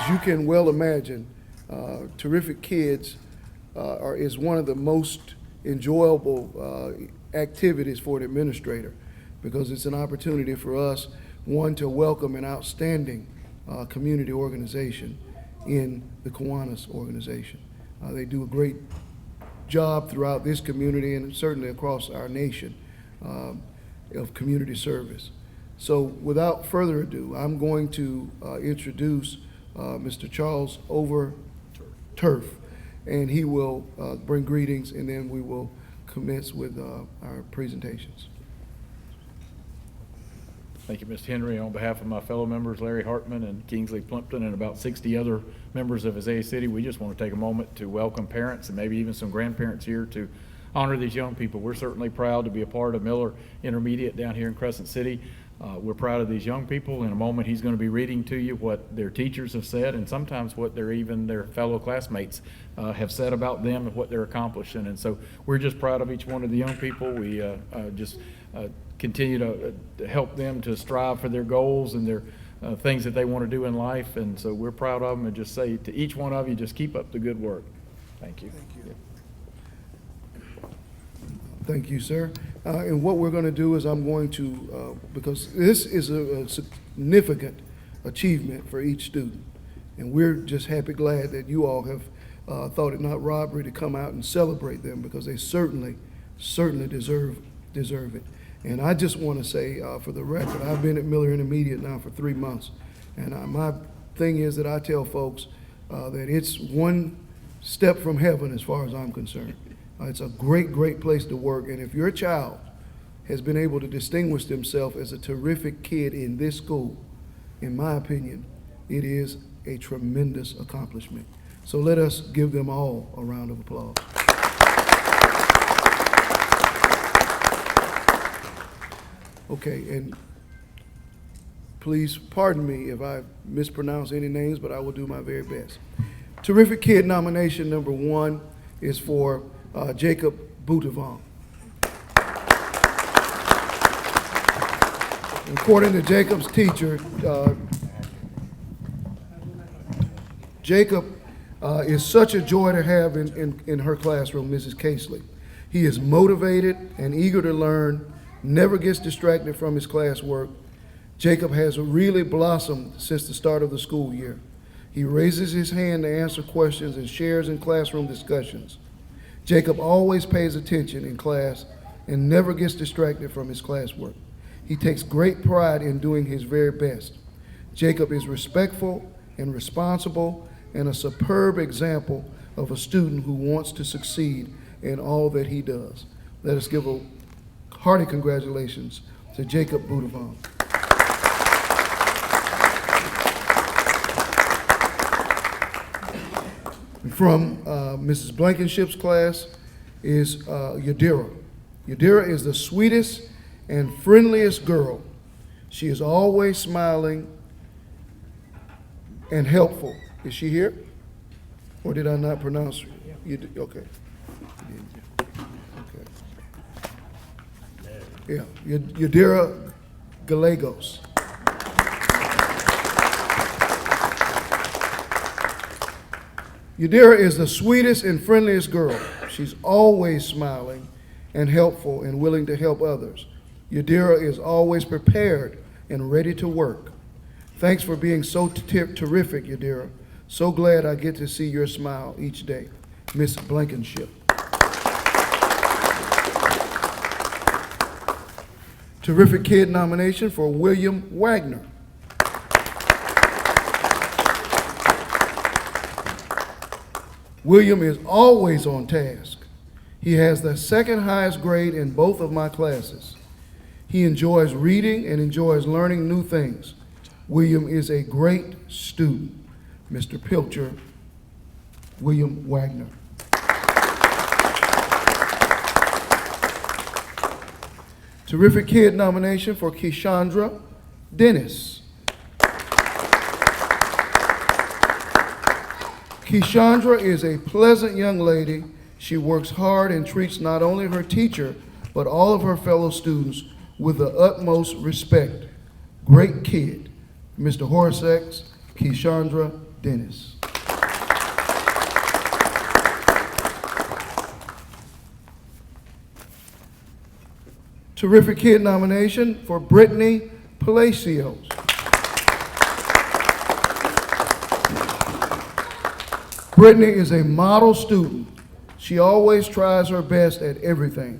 as you can well imagine, Terrific Kids is one of the most enjoyable activities for an administrator, because it's an opportunity for us, one, to welcome an outstanding community organization in the Kiwanis organization. They do a great job throughout this community and certainly across our nation of community service. So without further ado, I'm going to introduce Mr. Charles Overturf, and he will bring greetings, and then we will commence with our presentations. Thank you, Mr. Henry. On behalf of my fellow members, Larry Hartman and Kingsley Plimpton, and about 60 other members of Isaiah City, we just want to take a moment to welcome parents and maybe even some grandparents here to honor these young people. We're certainly proud to be a part of Miller Intermediate down here in Crescent City. We're proud of these young people. In a moment, he's going to be reading to you what their teachers have said, and sometimes what their fellow classmates have said about them and what they're accomplishing. And so we're just proud of each one of the young people. We just continue to help them to strive for their goals and their things that they want to do in life. And so we're proud of them, and just say to each one of you, just keep up the good work. Thank you. Thank you. Thank you, sir. And what we're going to do is I'm going to, because this is a significant achievement for each student, and we're just glad that you all have thought it not robbery to come out and celebrate them, because they certainly deserve it. And I just want to say, for the record, I've been at Miller Intermediate now for 3 months, and my thing is that I tell folks that it's one step from heaven as far as I'm concerned. It's a great place to work, and if your child has been able to distinguish themselves as a terrific kid in this school, in my opinion, it is a tremendous accomplishment. So let us give them all a round of applause. Okay, and please pardon me if I mispronounce any names, but I will do my very best. Terrific Kid nomination number 1 is for Jacob Buddhabar. According to Jacob's teacher, Jacob is such a joy to have in her classroom, Mrs. Casely. He is motivated and eager to learn, never gets distracted from his classwork. Jacob has really blossomed since the start of the school year. He raises his hand to answer questions and shares in classroom discussions. Jacob always pays attention in class and never gets distracted from his classwork. He takes great pride in doing his very best. Jacob is respectful and responsible and a superb example of a student who wants to succeed in all that he does. Let us give a hearty congratulations to Jacob Buddhabar. From Mrs. Blankenship's class is Yadira. Yadira is the sweetest and friendliest girl. She is always smiling and helpful. Is she here? Or did I not pronounce her? Okay. Okay. Yeah, Yadira Gallegos. Yadira is the sweetest and friendliest girl. She's always smiling and helpful and willing to help others. Yadira is always prepared and ready to work. Thanks for being so terrific, Yadira. So glad I get to see your smile each day. Miss Blankenship. Terrific Kid nomination for William Wagner. William is always on task. He has the second highest grade in both of my classes. He enjoys reading and enjoys learning new things. William is a great student. Mr. Pilcher, William Wagner. Terrific Kid nomination for Cassandra Dennis. Cassandra is a pleasant young lady. She works hard and treats not only her teacher, but all of her fellow students with the utmost respect. Great kid. Mr. Horsex, Cassandra Dennis. Terrific Kid nomination for Brittany Palacios. Brittany is a model student. She always tries her best at everything.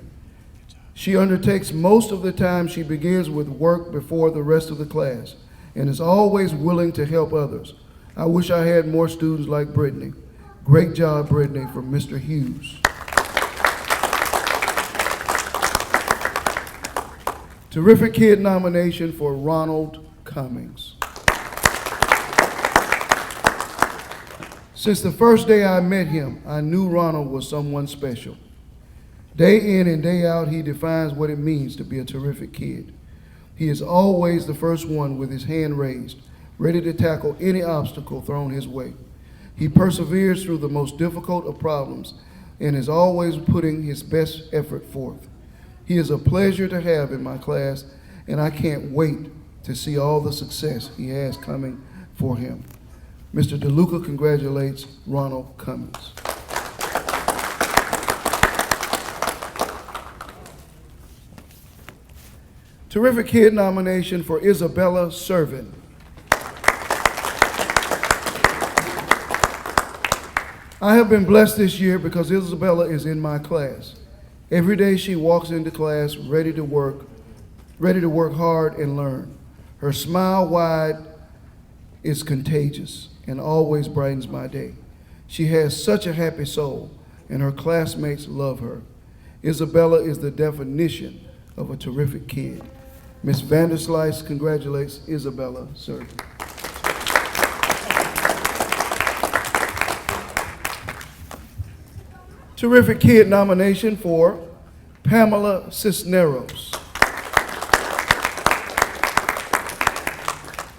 She undertakes most of the time she begins with work before the rest of the class and is always willing to help others. I wish I had more students like Brittany. Great job, Brittany, from Mr. Hughes. Terrific Kid nomination for Ronald Cummings. Since the first day I met him, I knew Ronald was someone special. Day in and day out, he defines what it means to be a terrific kid. He is always the first one with his hand raised, ready to tackle any obstacle thrown his way. He perseveres through the most difficult of problems and is always putting his best effort forth. He is a pleasure to have in my class, and I can't wait to see all the success he has coming for him. Mr. DeLuca congratulates Ronald Cummings. Terrific Kid nomination for Isabella Servin. I have been blessed this year because Isabella is in my class. Every day she walks into class ready to work hard and learn. Her smile wide is contagious and always brightens my day. She has such a happy soul, and her classmates love her. Isabella is the definition of a terrific kid. Ms. Vanderslice congratulates Isabella Servin. Terrific Kid nomination for Pamela Cisneros.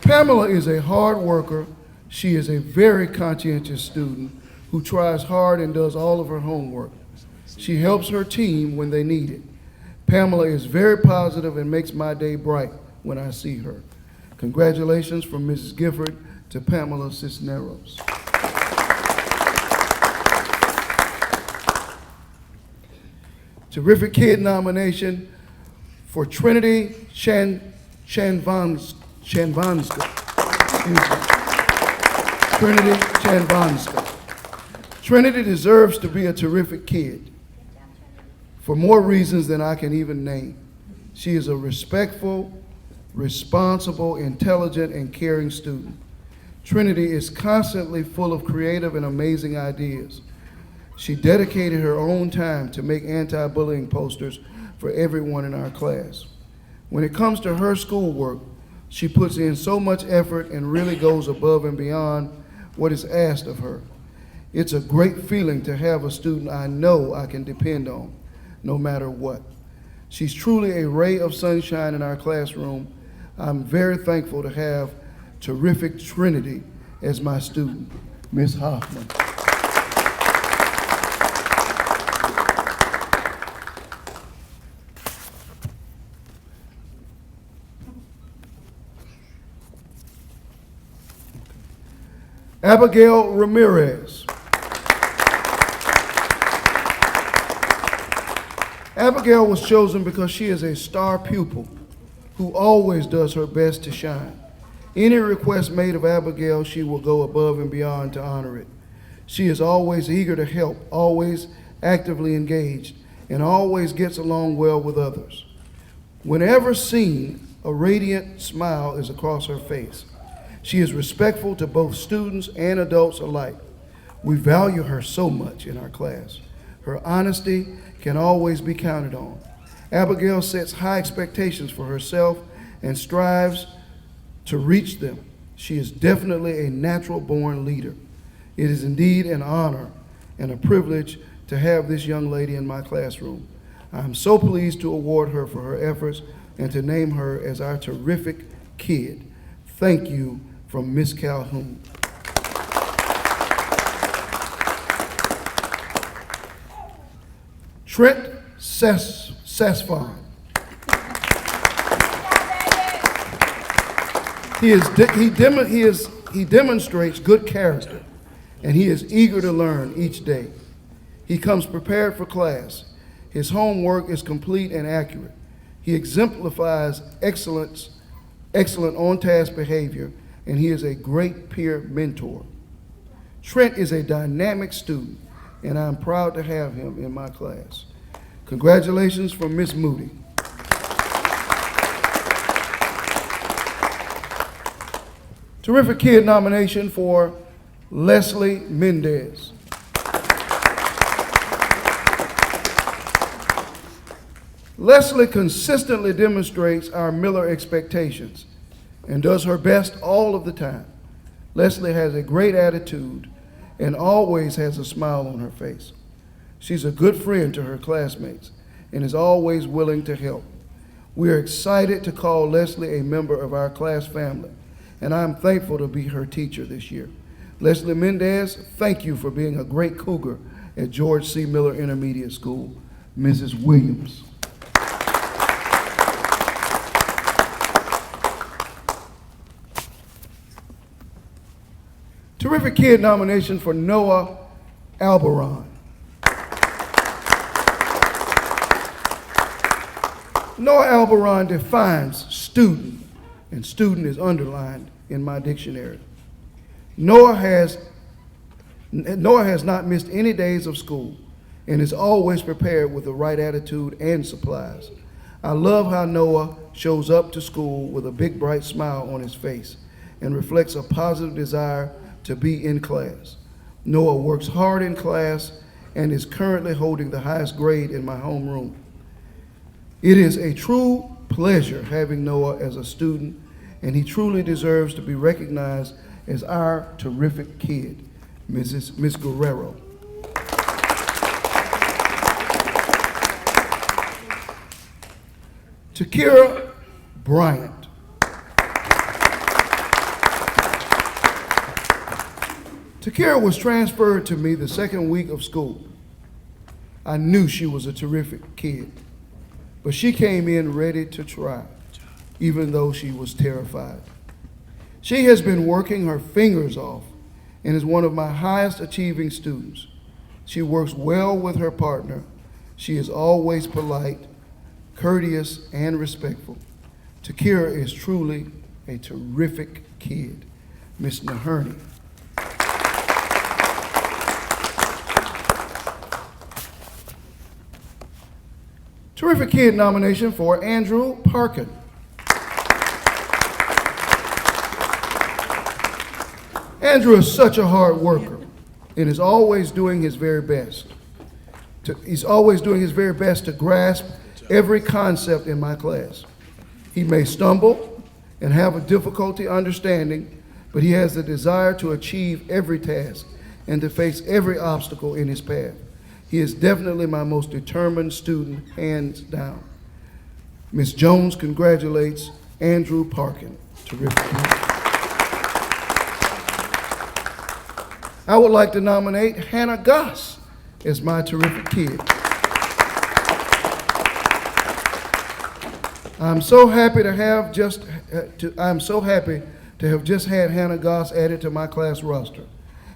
Pamela is a hard worker. She is a very conscientious student who tries hard and does all of her homework. She helps her team when they need it. Pamela is very positive and makes my day bright when I see her. Congratulations from Mrs. Gifford to Pamela Cisneros. Terrific Kid nomination for Trinity Chanvanska. Trinity Chanvanska. Trinity deserves to be a terrific kid for more reasons than I can even name. She is a respectful, responsible, intelligent, and caring student. Trinity is constantly full of creative and amazing ideas. She dedicated her own time to make anti-bullying posters for everyone in our class. When it comes to her schoolwork, she puts in so much effort and really goes above and beyond what is asked of her. It's a great feeling to have a student I know I can depend on, no matter what. She's truly a ray of sunshine in our classroom. I'm very thankful to have terrific Trinity as my student. Ms. Hoffman. Abigail Ramirez. Abigail was chosen because she is a star pupil who always does her best to shine. Any request made of Abigail, she will go above and beyond to honor it. She is always eager to help, always actively engaged, and always gets along well with others. Whenever seen, a radiant smile is across her face. She is respectful to both students and adults alike. We value her so much in our class. Her honesty can always be counted on. Abigail sets high expectations for herself and strives to reach them. She is definitely a natural-born leader. It is indeed an honor and a privilege to have this young lady in my classroom. I am so pleased to award her for her efforts and to name her as our terrific kid. Thank you from Ms. Calhoun. Trent Sasfon. He is He demonstrates good character, and he is eager to learn each day. He comes prepared for class. His homework is complete and accurate. He exemplifies excellent on-task behavior, and he is a great peer mentor. Trent is a dynamic student, and I'm proud to have him in my class. Congratulations from Miss Moody. Terrific Kid nomination for Leslie Mendez. Leslie consistently demonstrates our Miller expectations and does her best all of the time. Leslie has a great attitude and always has a smile on her face. She's a good friend to her classmates and is always willing to help. We are excited to call Leslie a member of our class family, and I'm thankful to be her teacher this year. Leslie Mendez, thank you for being a great cougar at George C. Miller Intermediate School. Mrs. Williams. Terrific Kid nomination for Noah Albaron. Noah Albaron defines student, and student is underlined in my dictionary. Noah has not missed any days of school and is always prepared with the right attitude and supplies. I love how Noah shows up to school with a big bright smile on his face and reflects a positive desire to be in class. Noah works hard in class and is currently holding the highest grade in my homeroom. It is a true pleasure having Noah as a student, and he truly deserves to be recognized as our terrific kid, Miss Guerrero. Takira Bryant. Takira was transferred to me the second week of school. I knew she was a terrific kid, but she came in ready to try, even though she was terrified. She has been working her fingers off and is one of my highest achieving students. She works well with her partner. She is always polite, courteous, and respectful. Takira is truly a terrific kid. Miss Naherney. Terrific Kid nomination for Andrew Parkin. Andrew is such a hard worker and is always doing his very best. He's always doing his very best to grasp every concept in my class. He may stumble and have a difficulty understanding, but he has the desire to achieve every task and to face every obstacle in his path. He is definitely my most determined student, hands down. Ms. Jones congratulates Andrew Parkin. Terrific. I would like to nominate Hannah Goss as my terrific kid. I'm so happy to have just had Hannah Goss added to my class roster.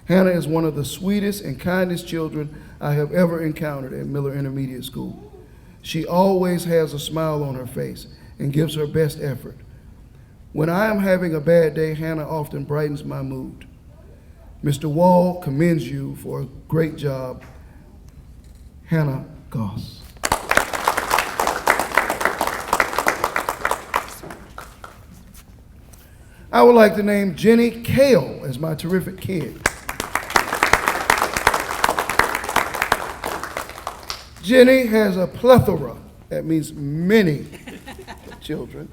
Hannah is one of the sweetest and kindest children I have ever encountered at Miller Intermediate School. She always has a smile on her face and gives her best effort. When I am having a bad day, Hannah often brightens my mood. Mr. Wall commends you for a great job. Hannah Goss. I would like to name Jenny Kale as my terrific kid. Jenny has a plethora, that means many children,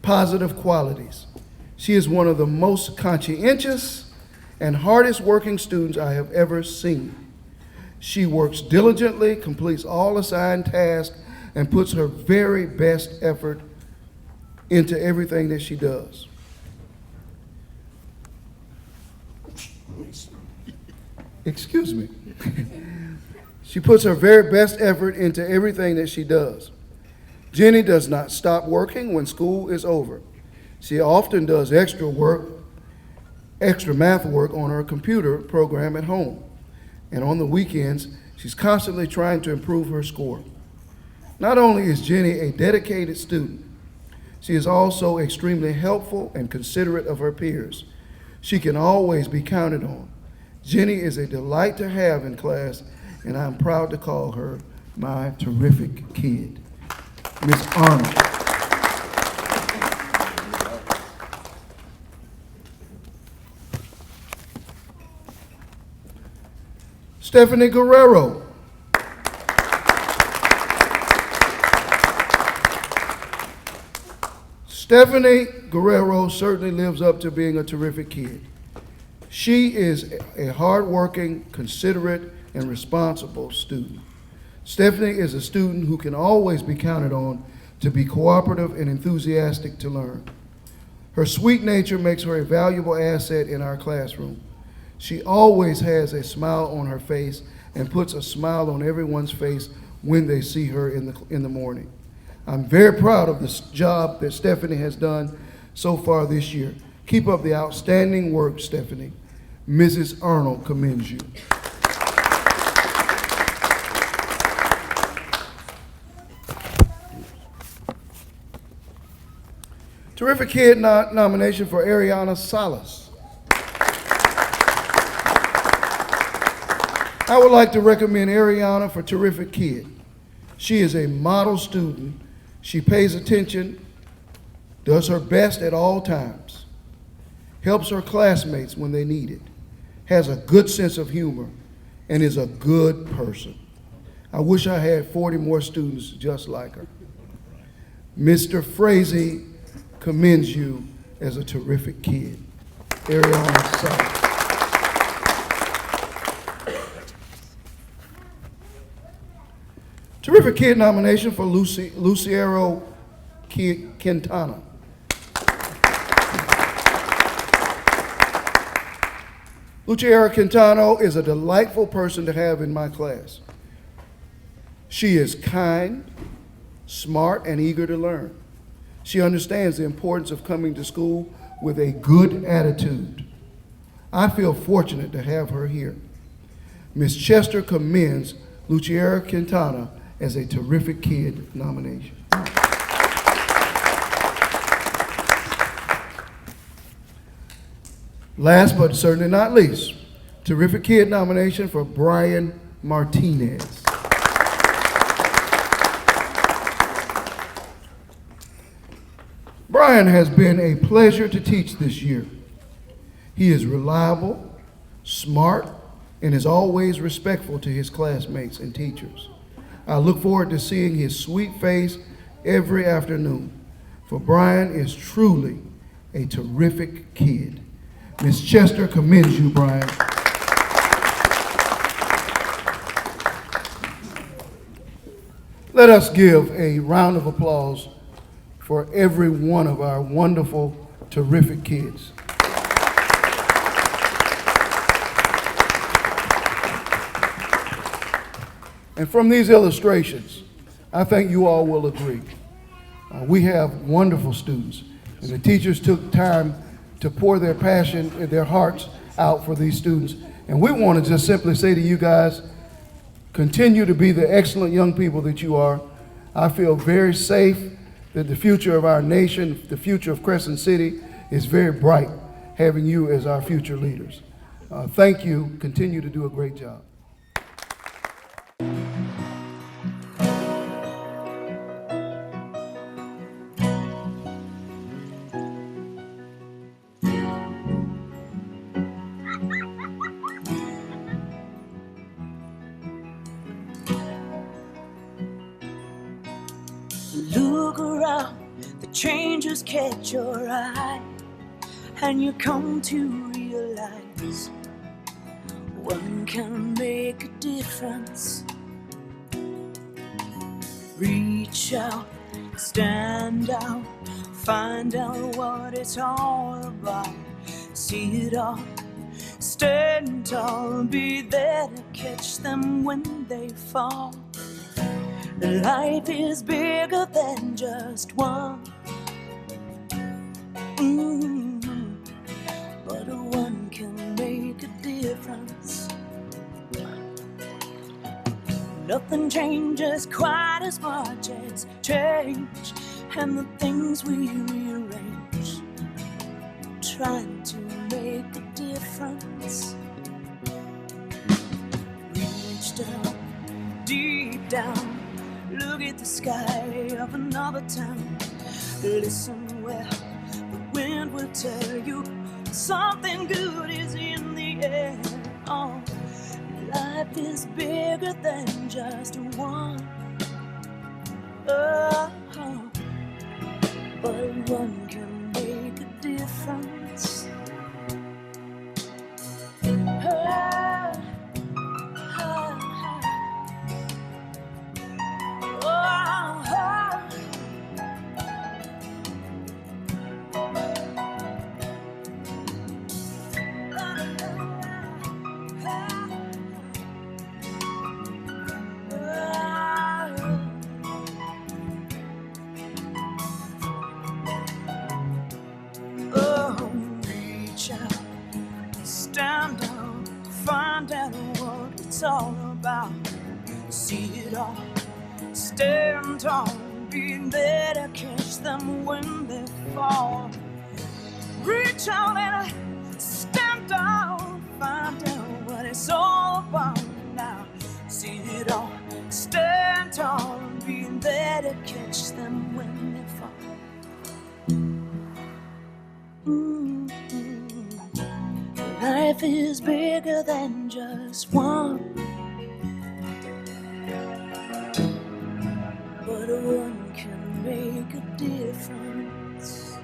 positive qualities. She is one of the most conscientious and hardest working students I have ever seen. She works diligently, completes all assigned tasks, and puts her very best effort into everything that she does. Excuse me. She puts her very best effort into everything that she does. Jenny does not stop working when school is over. She often does extra work extra math work on her computer program at home. And on the weekends, she's constantly trying to improve her score. Not only is Jenny a dedicated student, she is also extremely helpful and considerate of her peers. She can always be counted on. Jenny is a delight to have in class, and I'm proud to call her my terrific kid. Miss Arnold. Stephanie Guerrero. Stephanie Guerrero certainly lives up to being a terrific kid. She is a hardworking, considerate, and responsible student. Stephanie is a student who can always be counted on to be cooperative and enthusiastic to learn. Her sweet nature makes her a valuable asset in our classroom. She always has a smile on her face and puts a smile on everyone's face when they see her in the morning. I'm very proud of the job that Stephanie has done so far this year. Keep up the outstanding work, Stephanie. Mrs. Arnold commends you. Terrific Kid nomination for Ariana Salas. I would like to recommend Ariana for Terrific Kid. She is a model student. She pays attention, does her best at all times, helps her classmates when they need it, has a good sense of humor, and is a good person. I wish I had 40 more students just like her. Mr. Frazee commends you as a terrific kid. Ariana Salas. Terrific Kid nomination for Luciero Quintana. Luciero Quintana is a delightful person to have in my class. She is kind, smart, and eager to learn. She understands the importance of coming to school with a good attitude. I feel fortunate to have her here. Ms. Chester commends Luciero Quintana as a Terrific Kid nomination. Last but certainly not least, Terrific Kid nomination for Brian Martinez. Brian has been a pleasure to teach this year. He is reliable, smart, and is always respectful to his classmates and teachers. I look forward to seeing his sweet face every afternoon, for Brian is truly a terrific kid. Ms. Chester commends you, Brian. Let us give a round of applause for every one of our wonderful, terrific kids. And from these illustrations, I think you all will agree. We have wonderful students, and the teachers took time to pour their passion and their hearts out for these students. And we want to just simply say to you guys, continue to be the excellent young people that you are. I feel very safe that the future of our nation, the future of Crescent City, is very bright, having you as our future leaders. Thank you. Continue to do a great job. Look around, the changes catch your eye, and you come to realize one can make a difference. Reach out, stand out, find out what it's all about. See it all, stand tall, be there to catch them when they fall. Life is bigger than just one, but one nothing changes quite as much as change, and the things we rearrange, trying to make a difference. Reach down, deep down, look at the sky of another town. Listen well, the wind will tell you something good is in the air. Oh, life is bigger than just one. Oh, but one can make a difference. Oh, reach out, stand out, find out what it's all about. See it all, stand tall, be there to catch them when they fall. Reach out and stand down, find out what it's all about now. See it all, stand tall, be there to catch them when they fall. Life is bigger than just one, but one can make a difference.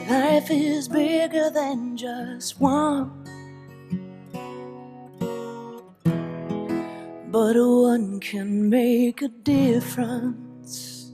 Life is bigger than just one, but one can make a difference.